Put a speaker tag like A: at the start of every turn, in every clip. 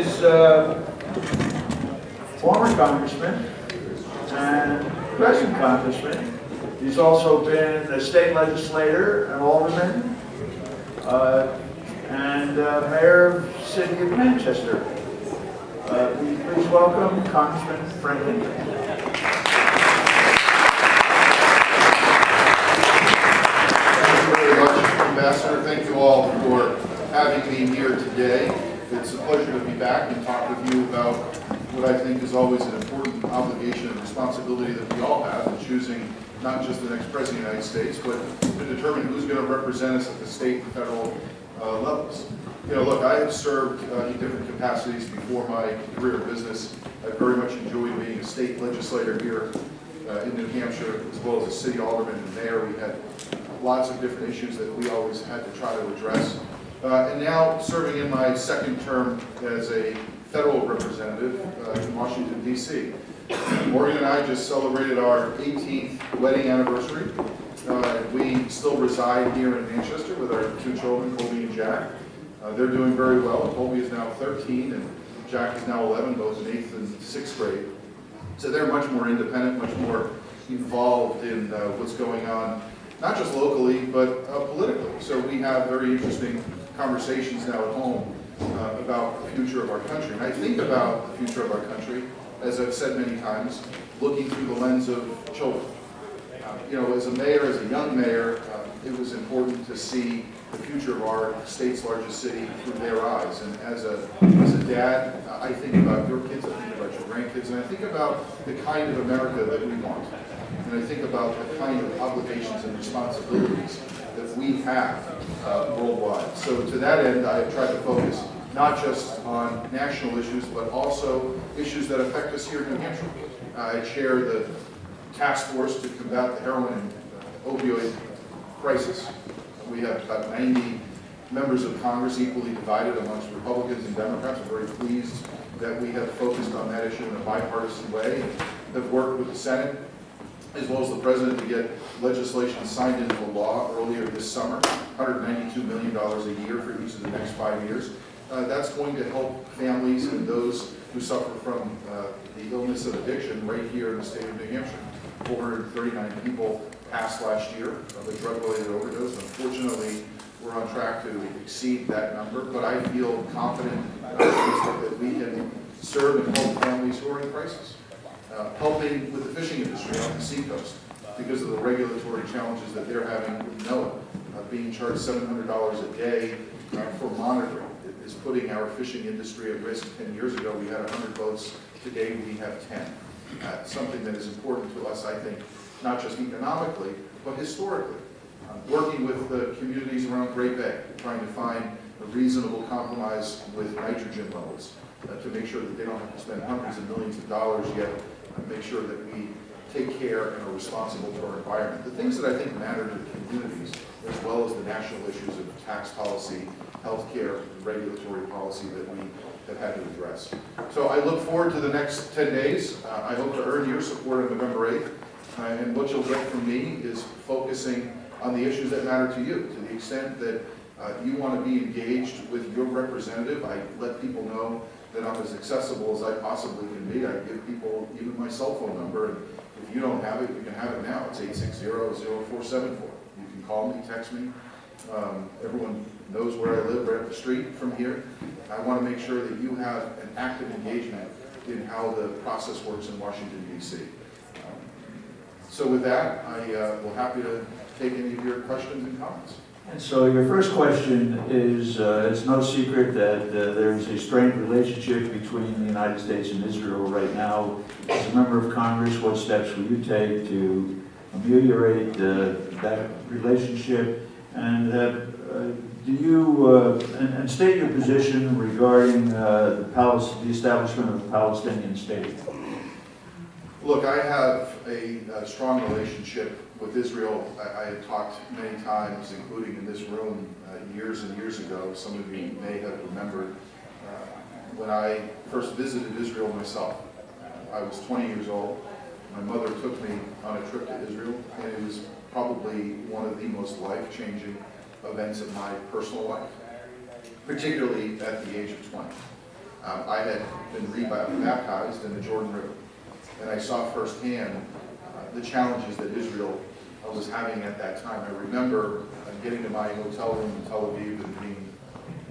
A: is former congressman and present congressman. He's also been a state legislator, an alderman, and mayor of the city of Manchester. Will you please welcome Congressman Frank Guinta.
B: Ambassador, thank you all for having me here today. It's a pleasure to be back and talk with you about what I think is always an important obligation and responsibility that we all have in choosing not just the next president of the United States, but to determine who's going to represent us at the state and federal levels. You know, look, I have served in different capacities before my career in business. I very much enjoyed being a state legislator here in New Hampshire, as well as a city alderman and mayor. We had lots of different issues that we always had to try to address. And now serving in my second term as a federal representative in Washington, D.C. Morgan and I just celebrated our 18th wedding anniversary. We still reside here in Manchester with our two children, Colby and Jack. They're doing very well. Colby is now 13 and Jack is now 11, both in 8th and 6th grade. So they're much more independent, much more involved in what's going on, not just locally, but politically. So we have very interesting conversations now at home about the future of our country. And I think about the future of our country, as I've said many times, looking through the lens of children. You know, as a mayor, as a young mayor, it was important to see the future of our state's largest city through their eyes. And as a dad, I think about your kids, I think about your grandkids, and I think about the kind of America that we want. And I think about the kind of obligations and responsibilities that we have worldwide. So to that end, I have tried to focus not just on national issues, but also issues that affect us here in New Hampshire. I chair the task force to combat the heroin and opioid crisis. We have about 90 members of Congress equally divided amongst Republicans and Democrats. I'm very pleased that we have focused on that issue in a bipartisan way and have worked with the Senate as well as the President to get legislation signed into law earlier this summer, $192 million a year for each of the next 5 years. That's going to help families and those who suffer from the illness of addiction right here in the state of New Hampshire. 439 people passed last year of a drug-related overdose. Unfortunately, we're on track to exceed that number, but I feel confident that we can serve and help families who are in crisis. Helping with the fishing industry on the seacoast because of the regulatory challenges that they're having with NOAA. Being charged $700 a day for monitoring is putting our fishing industry at risk. 10 years ago, we had 100 boats. Today, we have 10. Something that is important to us, I think, not just economically, but historically. Working with the communities around Great Bay, trying to find a reasonable compromise with nitrogen levels to make sure that they don't have to spend hundreds of millions of dollars yet, make sure that we take care and are responsible to our environment. The things that I think matter to the communities, as well as the national issues of tax policy, healthcare, and regulatory policy that we have had to address. So I look forward to the next 10 days. I hope to earn your support on November 8th. And what you'll get from me is focusing on the issues that matter to you. To the extent that you want to be engaged with your representative, I let people know that I'm as accessible as I possibly can be. I give people even my cell phone number. And if you don't have it, you can have it now. It's 860-0474. You can call me, text me. Everyone knows where I live, right up the street from here. I want to make sure that you have an active engagement in how the process works in Washington, D.C. So with that, I will happy to take any of your questions and comments.
A: And so your first question is, it's no secret that there's a strained relationship between the United States and Israel right now. As a member of Congress, what steps will you take to ameliorate that relationship? And do you, and state your position regarding the establishment of the Palestinian state?
B: Look, I have a strong relationship with Israel. I have talked many times, including in this room years and years ago. Some of you may have remembered when I first visited Israel myself. I was 20 years old. My mother took me on a trip to Israel, and it was probably one of the most life-changing events of my personal life, particularly at the age of 20. I had been rebaptized in the Jordan River, and I saw firsthand the challenges that Israel was having at that time. I remember getting to my hotel room in Tel Aviv and being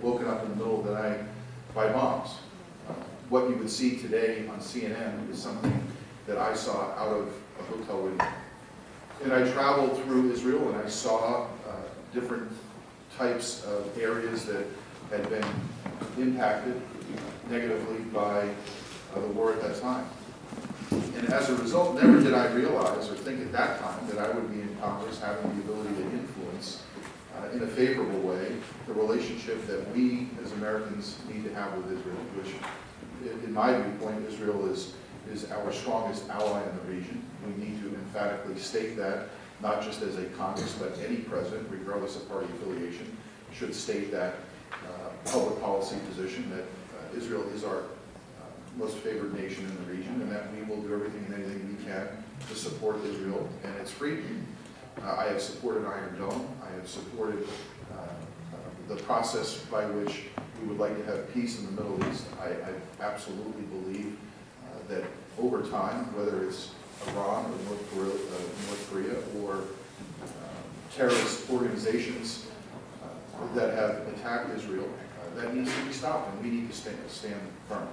B: woken up in the middle of the night by bombs. What you would see today on CNN is something that I saw out of a hotel window. And I traveled through Israel and I saw different types of areas that had been impacted negatively by the war at that time. And as a result, never did I realize or think at that time that I would be in Congress having the ability to influence in a favorable way the relationship that we as Americans need to have with Israel, which in my viewpoint, Israel is our strongest ally in the region. We need to emphatically state that, not just as a Congress, but any president, regardless of party affiliation, should state that public policy position that Israel is our most favored nation in the region, and that we will do everything and anything we can to support Israel and its freedom. I have supported Iron Dome. I have supported the process by which we would like to have peace in the Middle East. I absolutely believe that over time, whether it's Iran or North Korea or terrorist organizations that have attacked Israel, that needs to be stopped, and we need to stand firm.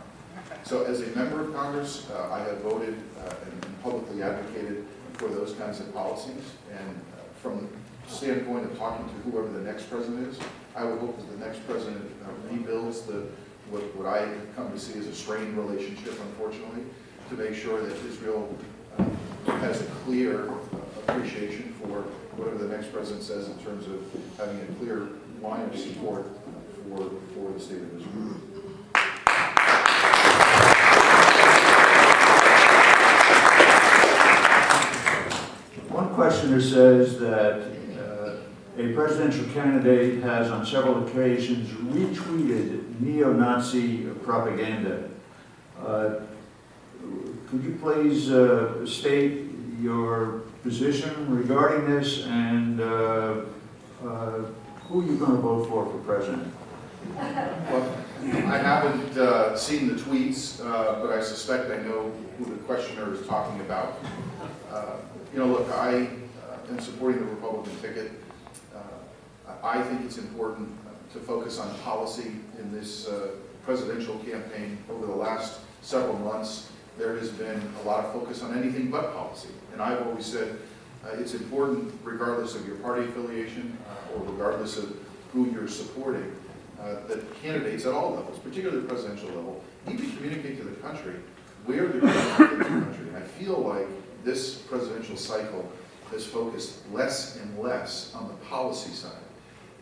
B: So as a member of Congress, I have voted and publicly advocated for those kinds of policies, and from the standpoint of talking to whoever the next president is, I would hope that the next president rebuilds what I come to see as a strained relationship, unfortunately, to make sure that Israel has a clear appreciation for whatever the next president says in terms of having a clear line of support for the state of Israel.
A: One questioner says that a presidential candidate has on several occasions retweeted neo-Nazi propaganda. Could you please state your position regarding this and who you're going to vote for president?
B: Well, I haven't seen the tweets, but I suspect I know who the questioner is talking about. Look, I am supporting the Republican ticket. I think it's important to focus on policy in this presidential campaign. Over the last several months, there has been a lot of focus on anything but policy. And I've always said it's important, regardless of your party affiliation or regardless of who you're supporting, that candidates at all levels, particularly the presidential level, need to communicate to the country where they're going to take the country. And I feel like this presidential cycle has focused less and less on the policy side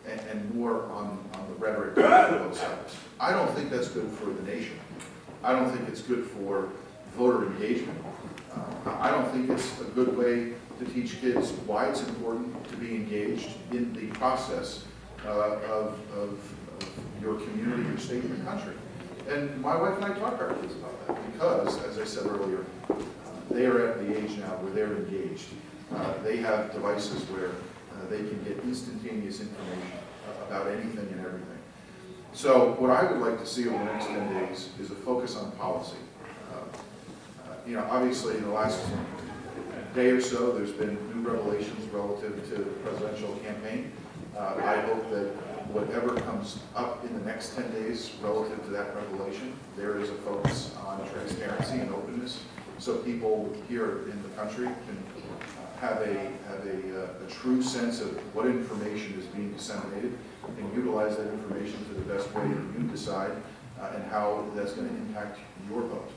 B: and more on the rhetoric on both sides. I don't think that's good for the nation. I don't think it's good for voter engagement. I don't think it's a good way to teach kids why it's important to be engaged in the process of your community, your state, and your country. And my wife and I talk to our kids about that because, as I said earlier, they are at the age now where they're engaged. They have devices where they can get instantaneous information about anything and everything. So what I would like to see over the next 10 days is a focus on policy. Obviously in the last day or so, there's been new revelations relative to the presidential campaign. I hope that whatever comes up in the next 10 days relative to that revelation, there is a focus on transparency and openness so people here in the country can have a true sense of what information is being disseminated and utilize that information to the best way that you decide and how that's going to impact your vote.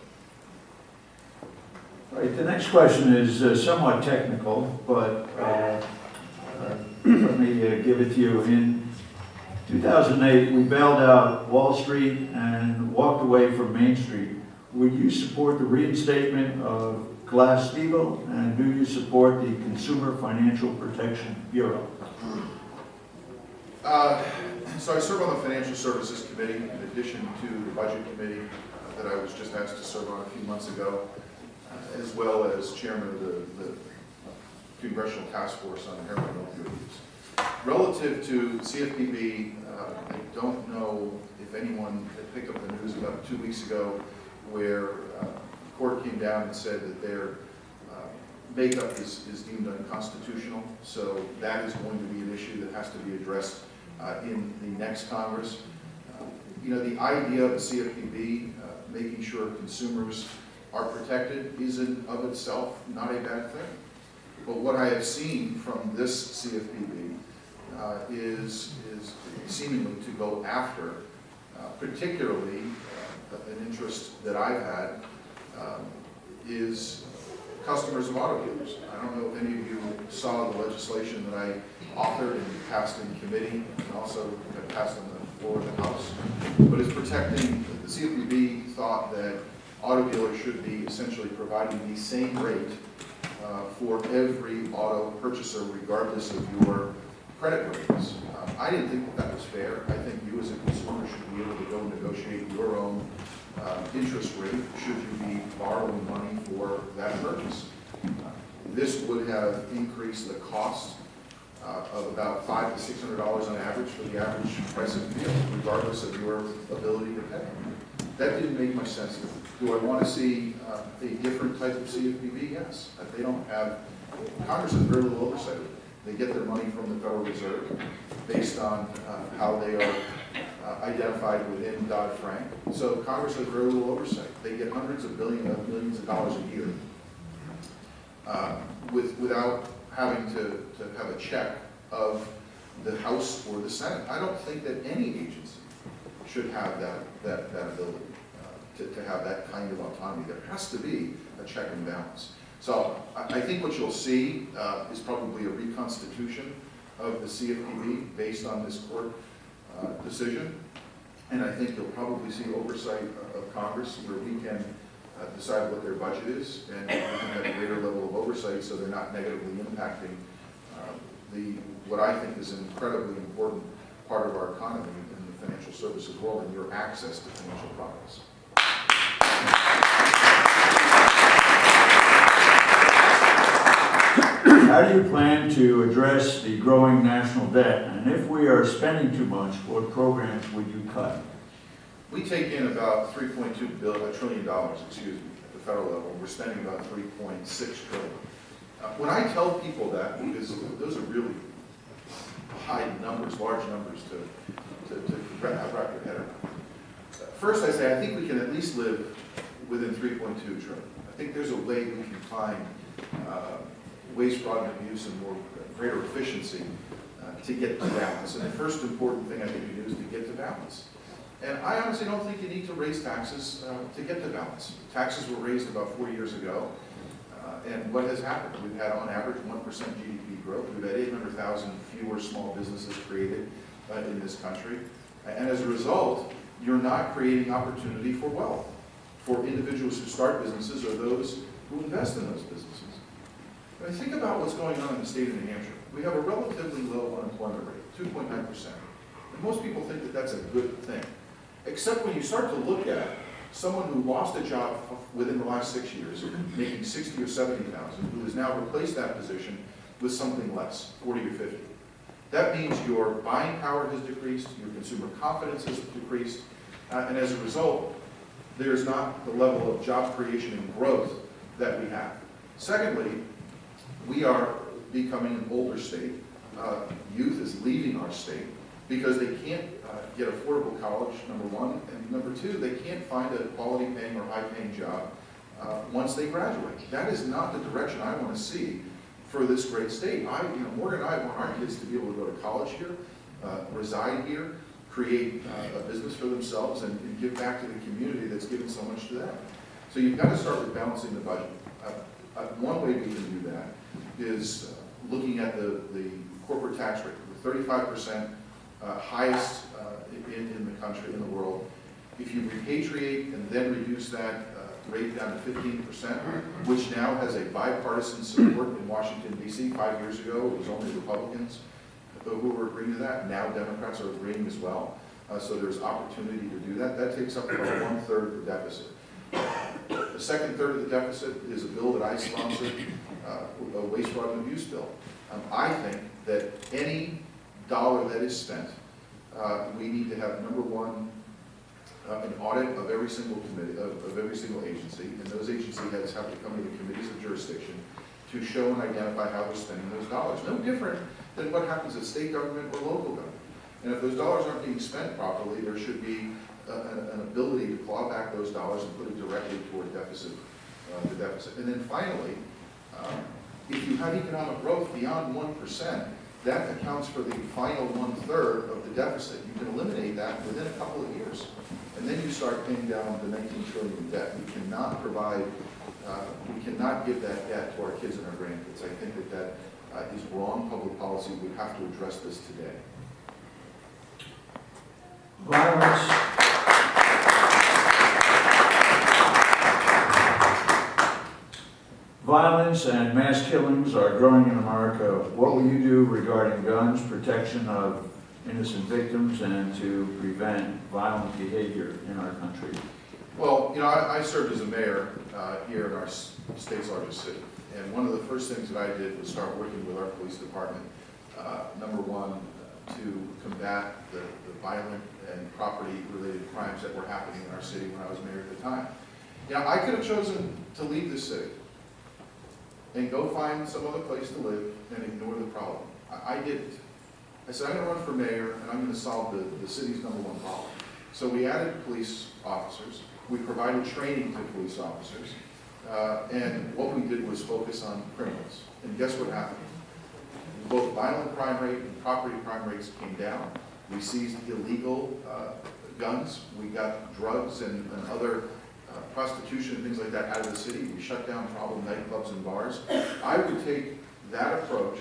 A: Right, the next question is somewhat technical, but let me give it to you. In 2008, we bailed out Wall Street and walked away from Main Street. Would you support the reinstatement of Glass-Steagall, and do you support the Consumer Financial Protection Bureau?
B: So I serve on the Financial Services Committee in addition to the Budget Committee that I was just asked to serve on a few months ago, as well as chairman of the Congressional Task Force on Heroin and Opioid Use. Relative to CFPB, I don't know if anyone had picked up the news about 2 weeks ago where the court came down and said that their makeup is deemed unconstitutional. So that is going to be an issue that has to be addressed in the next Congress. You know, the idea of the CFPB making sure consumers are protected is in of itself not a bad thing. But what I have seen from this CFPB is seemingly to go after, particularly an interest that I've had, is customers of auto dealers. I don't know if any of you saw the legislation that I authored and passed in committee and also have passed on the floor of the House, but it's protecting, the CFPB thought that auto dealers should be essentially providing the same rate for every auto purchaser regardless of your credit ratings. I didn't think that was fair. I think you as a consumer should be able to go negotiate your own interest rate should you be borrowing money for that purchase. This would have increased the cost of about $500 to $600 on average for the average price of a vehicle, regardless of your ability to pay. That didn't make much sense to me. Do I want to see a different type of CFPB? Yes. They don't have, Congress has very little oversight. They get their money from the Federal Reserve based on how they are identified within Dodd-Frank. So Congress has very little oversight. They get hundreds of millions of dollars a year without having to have a check of the House or the Senate. I don't think that any agency should have that ability to have that kind of autonomy. There has to be a check and balance. So I think what you'll see is probably a reconstitution of the CFPB based on this court decision. And I think you'll probably see oversight of Congress where we can decide what their budget is and we can have a greater level of oversight so they're not negatively impacting what I think is an incredibly important part of our economy in the financial services world and your access to financial products.
A: How do you plan to address the growing national debt? And if we are spending too much, what programs would you cut?
B: We take in about $3.2 trillion, excuse me, at the federal level. We're spending about $3.6 trillion. When I tell people that, because those are really high numbers, large numbers to wrap your head around. First, I say I think we can at least live within 3.2 trillion. I think there's a way we can find waste, fraud, and abuse and greater efficiency to get to balance. And the first important thing I think you do is to get to balance. And I honestly don't think you need to raise taxes to get to balance. Taxes were raised about 4 years ago. And what has happened? We've had, on average, 1% GDP growth. We've had 800,000 fewer small businesses created in this country. And as a result, you're not creating opportunity for wealth for individuals who start businesses or those who invest in those businesses. When I think about what's going on in the state of New Hampshire, we have a relatively low unemployment rate, 2.9%. And most people think that that's a good thing, except when you start to look at someone who lost a job within the last 6 years, making 60 or 70,000, who has now replaced that position with something less, 40 or 50. That means your buying power has decreased, your consumer confidence has decreased, and as a result, there's not the level of job creation and growth that we have. Secondly, we are becoming an older state. Youth is leaving our state because they can't get affordable college, number one, and number two, they can't find a quality paying or high paying job once they graduate. That is not the direction I want to see for this great state. Morgan and I want our kids to be able to go to college here, reside here, create a business for themselves, and give back to the community that's given so much to them. So you've got to start with balancing the budget. One way we can do that is looking at the corporate tax rate. We're 35% highest in the country, in the world. If you repatriate and then reduce that rate down to 15%, which now has a bipartisan support in Washington, D.C. 5 years ago, it was only Republicans who were agreeing to that. Now Democrats are agreeing as well. So there's opportunity to do that. That takes up about 1/3 of the deficit. The second third of the deficit is a bill that I sponsored, a waste, fraud, and abuse bill. I think that any dollar that is spent, we need to have, number one, an audit of every single committee, of every single agency, and those agency heads have to come to the committees of jurisdiction to show and identify how they're spending those dollars. No different than what happens at state government or local government. And if those dollars aren't being spent properly, there should be an ability to claw back those dollars and put it directly toward deficit, the deficit. And then finally, if you have economic growth beyond 1%, that accounts for the final 1/3 of the deficit. You can eliminate that within a couple of years. And then you start paying down the 19 trillion in debt. We cannot provide, we cannot give that debt to our kids and our grandkids. I think that is wrong public policy. We have to address this today.
A: Violence. Violence and mass killings are growing in America. What will you do regarding guns, protection of innocent victims, and to prevent violent behavior in our country?
B: Well, you know, I served as a mayor here in our state's largest city. And one of the first things that I did was start working with our police department, number one, to combat the violent and property-related crimes that were happening in our city when I was mayor at the time. You know, I could have chosen to leave the city and go find some other place to live and ignore the problem. I didn't. I said, I'm going to run for mayor, and I'm going to solve the city's number one problem. So we added police officers. We provided training to police officers. And what we did was focus on criminals. And guess what happened? Both violent crime rate and property crime rates came down. We seized illegal guns. We got drugs and other prostitution and things like that out of the city. We shut down problem nightclubs and bars. I would take that approach,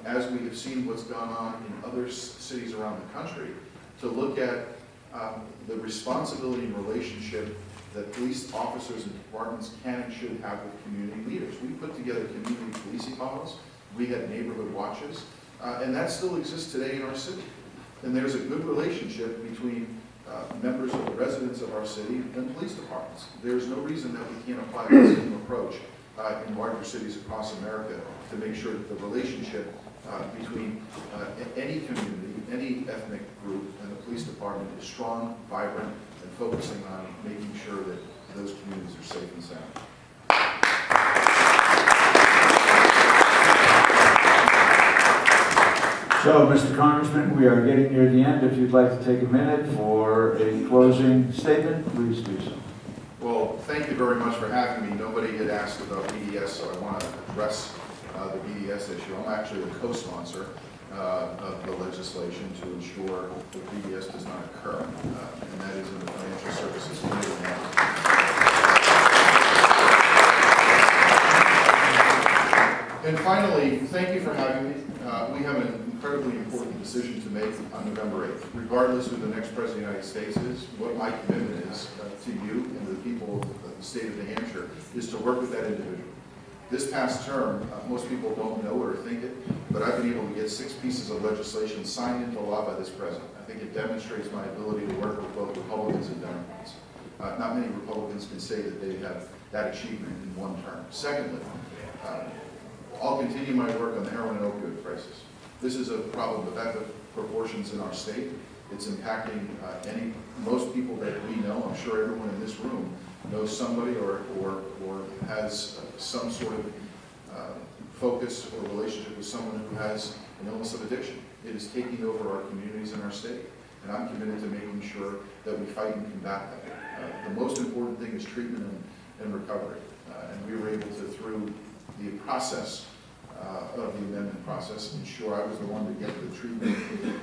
B: as we have seen what's gone on in other cities around the country, to look at the responsibility and relationship that police officers and departments can and should have with community leaders. We put together community policing models. We had neighborhood watches, and that still exists today in our city. And there's a good relationship between members of the residents of our city and police departments. There's no reason that we can't apply the same approach in larger cities across America to make sure that the relationship between any community, any ethnic group, and the police department is strong, vibrant, and focusing on making sure that those communities are safe and sound.
A: So, Mr. Congressman, we are getting near the end. If you'd like to take a minute for a closing statement, please do so.
B: Well, thank you very much for having me. Nobody had asked about BDS, so I want to address the BDS issue. I'm actually the co-sponsor of the legislation to ensure that BDS does not occur, and that is in the Financial Services Committee now. And finally, thank you for having me. We have an incredibly important decision to make on November 8th. Regardless of who the next President of the United States is, what my commitment is to you and to the people of the state of New Hampshire is to work with that individual. This past term, most people don't know it or think it, but I've been able to get 6 pieces of legislation signed into law by this president. I think it demonstrates my ability to work with both Republicans and Democrats. Not many Republicans can say that they have that achievement in one term. Secondly, I'll continue my work on the heroin and opioid crisis. This is a problem of epic proportions in our state. It's impacting most people that we know. I'm sure everyone in this room knows somebody or has some sort of focus or relationship with someone who has an illness of addiction. It is taking over our communities in our state, and I'm committed to making sure that we fight and combat that. The most important thing is treatment and recovery, and we were able to, through the process of the amendment process, ensure I was the one to get the treatment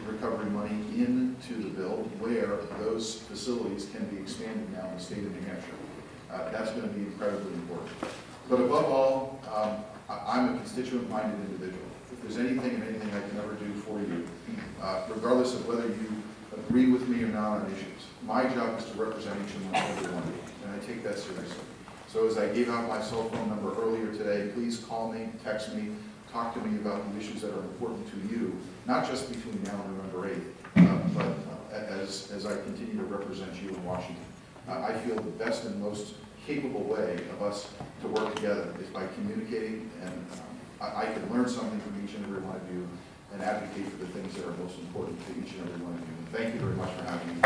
B: recovery money into the bill where those facilities can be expanded now in the state of New Hampshire. That's going to be incredibly important. But above all, I'm a constituent-minded individual. If there's anything and anything I can ever do for you, regardless of whether you agree with me or not on issues, my job is to represent each and every one of you, and I take that seriously. So as I gave out my cell phone number earlier today, please call me, text me, talk to me about the issues that are important to you, not just between now and November 8th, but as I continue to represent you in Washington. I feel the best and most capable way of us to work together is by communicating, and I can learn something from each and every one of you and advocate for the things that are most important to each and every one of you. And thank you very much for having me.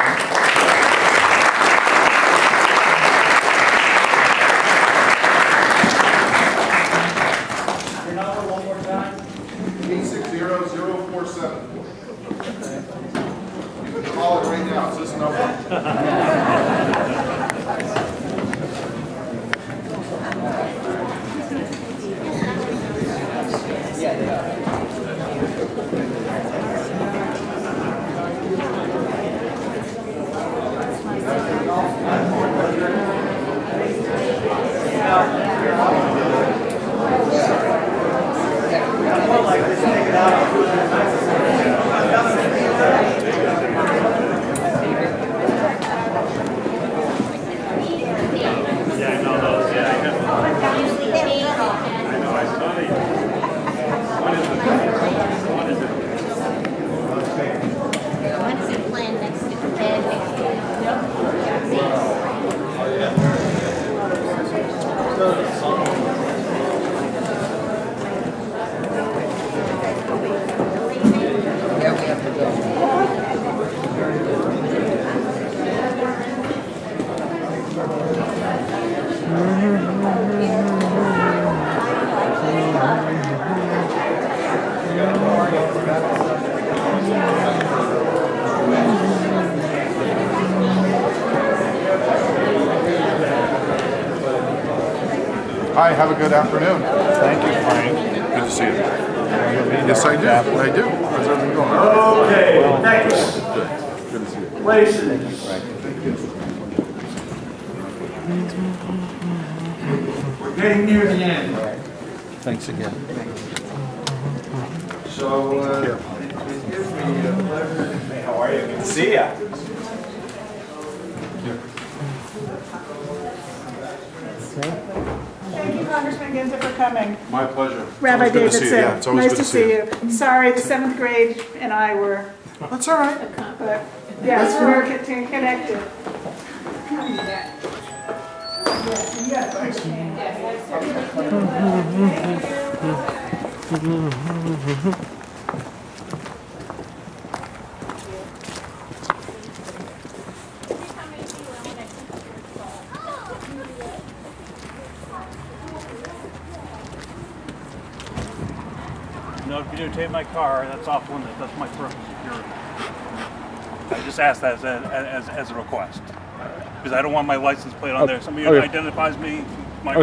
B: Hi, have a good afternoon.
C: Thank you, Frank.
B: Good to see you. Yes, I do. I do. How's everything going?
A: Okay, next,
B: Good to see you.
A: places. We're getting near the end.
C: Thanks again.
A: So, it gives me a pleasure.
D: How are you? Good to see ya.
E: Thank you, Congressman Guinta, for coming.
B: My pleasure.
E: Rabbi
B: It's always good to see you.
E: Davidson,
B: Yeah, it's always
E: nice
B: good
E: to see you. Sorry, the 7th grade and I were,
B: That's all right.
E: but yes, we're connected.
F: No, videotape my car, that's off limits, that's my personal security. I just asked that as a request. Because I don't want my license plate on there. Somebody identifies me, my